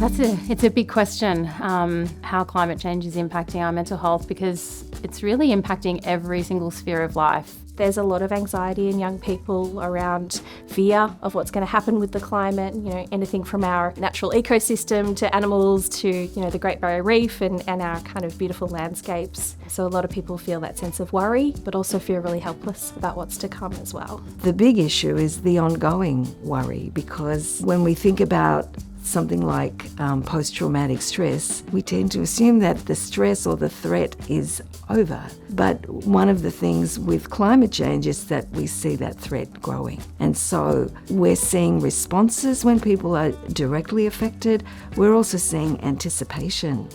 It's a big question, how climate change is impacting our mental health, because it's really impacting every single sphere of life. There's a lot of anxiety in young people around fear of what's going to happen with the climate, anything from our natural ecosystem to animals to, the Great Barrier Reef and our kind of beautiful landscapes. So a lot of people feel that sense of worry, but also feel really helpless about what's to come as well. The big issue is the ongoing worry, because when we think about something like post-traumatic stress, we tend to assume that the stress or the threat is over. But one of the things with climate change is that we see that threat growing. And so we're seeing responses when people are directly affected. We're also seeing anticipation.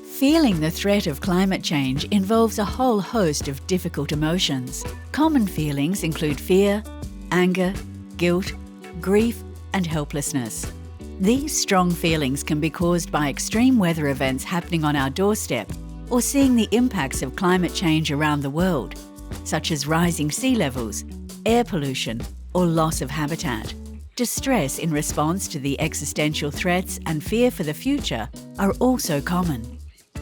Feeling the threat of climate change involves a whole host of difficult emotions. Common feelings include fear, anger, guilt, grief, and helplessness. These strong feelings can be caused by extreme weather events happening on our doorstep or seeing the impacts of climate change around the world, such as rising sea levels, air pollution, or loss of habitat. Distress in response to the existential threats and fear for the future are also common.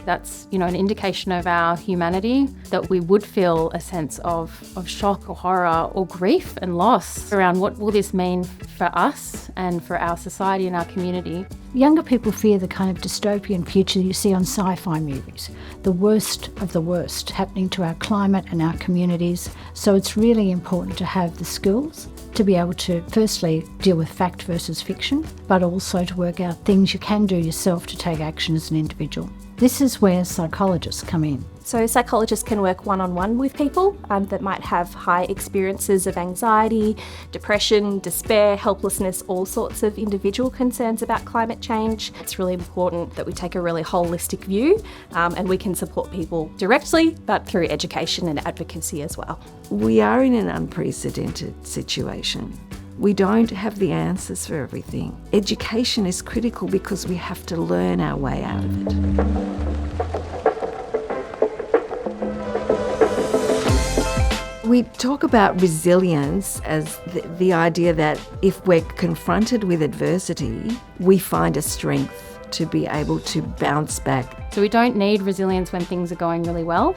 That's, an indication of our humanity, that we would feel a sense of shock or horror or grief and loss around what will this mean for us and for our society and our community. Younger people fear the kind of dystopian future you see on sci-fi movies, the worst of the worst happening to our climate and our communities. So it's really important to have the skills to be able to firstly deal with fact versus fiction, but also to work out things you can do yourself to take action as an individual. This is where psychologists come in. So psychologists can work one-on-one with people that might have high experiences of anxiety, depression, despair, helplessness, all sorts of individual concerns about climate change. It's really important that we take a really holistic view and we can support people directly, but through education and advocacy as well. We are in an unprecedented situation. We don't have the answers for everything. Education is critical because we have to learn our way out of it. We talk about resilience as the idea that if we're confronted with adversity, we find a strength to be able to bounce back. So we don't need resilience when things are going really well,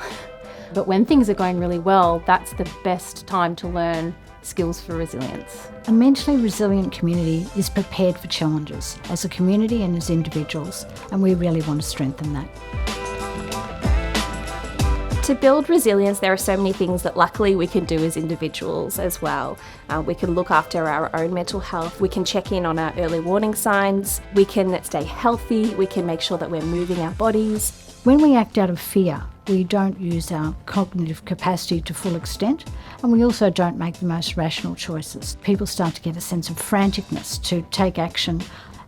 but when things are going really well, that's the best time to learn skills for resilience. A mentally resilient community is prepared for challenges as a community and as individuals, and we really want to strengthen that. To build resilience, there are so many things that luckily we can do as individuals as well. We can look after our own mental health, we can check in on our early warning signs, we can stay healthy, we can make sure that we're moving our bodies. When we act out of fear, we don't use our cognitive capacity to full extent, and we also don't make the most rational choices. People start to get a sense of franticness to take action,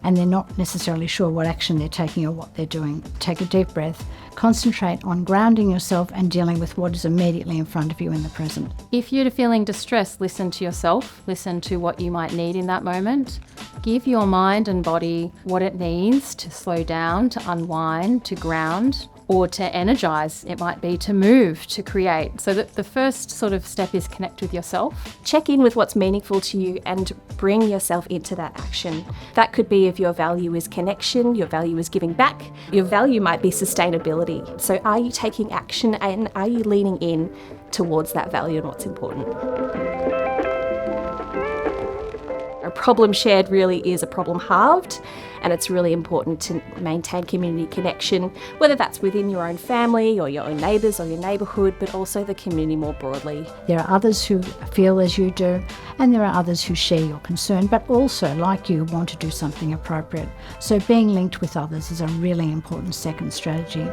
and they're not necessarily sure what action they're taking or what they're doing. Take a deep breath, concentrate on grounding yourself and dealing with what is immediately in front of you in the present. If you're feeling distressed, listen to yourself, listen to what you might need in that moment. Give your mind and body what it needs to slow down, to unwind, to ground, or to energise. It might be to move, to create. So that the first sort of step is connect with yourself. Check in with what's meaningful to you and bring yourself into that action. That could be if your value is connection, your value is giving back, your value might be sustainability. So are you taking action and are you leaning in towards that value and what's important? A problem shared really is a problem halved, and it's really important to maintain community connection, whether that's within your own family or your own neighbours or your neighbourhood, but also the community more broadly. There are others who feel as you do, and there are others who share your concern, but also, like you, want to do something appropriate. So being linked with others is a really important second strategy.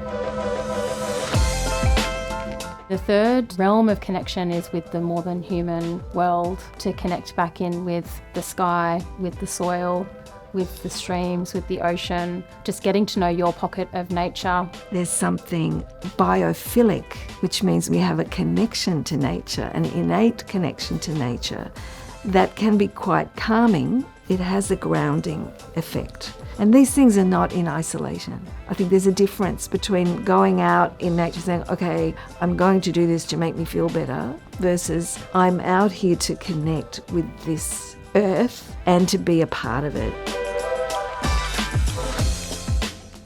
The third realm of connection is with the more than human world, to connect back in with the sky, with the soil, with the streams, with the ocean, just getting to know your pocket of nature. There's something biophilic, which means we have a connection to nature, an innate connection to nature that can be quite calming. It has a grounding effect. And these things are not in isolation. I think there's a difference between going out in nature saying, okay, I'm going to do this to make me feel better, versus I'm out here to connect with this earth and to be a part of it.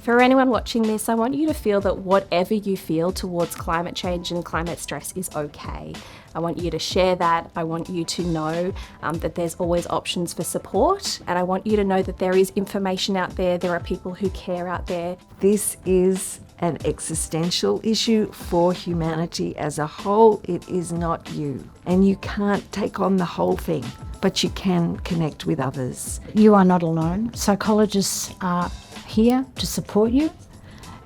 For anyone watching this, I want you to feel that whatever you feel towards climate change and climate stress is okay. I want you to share that. I want you to know that there's always options for support. And I want you to know that there is information out there. There are people who care out there. This is an existential issue for humanity as a whole. It is not you. And you can't take on the whole thing, but you can connect with others. You are not alone. Psychologists are here to support you,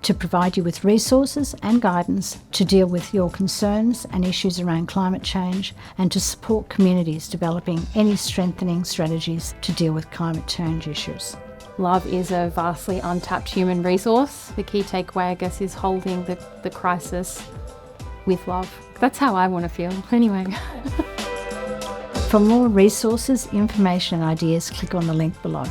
to provide you with resources and guidance to deal with your concerns and issues around climate change, and to support communities developing any strengthening strategies to deal with climate change issues. Love is a vastly untapped human resource. The key takeaway, I guess, is holding the crisis with love. That's how I want to feel, anyway. For more resources, information and ideas, click on the link below.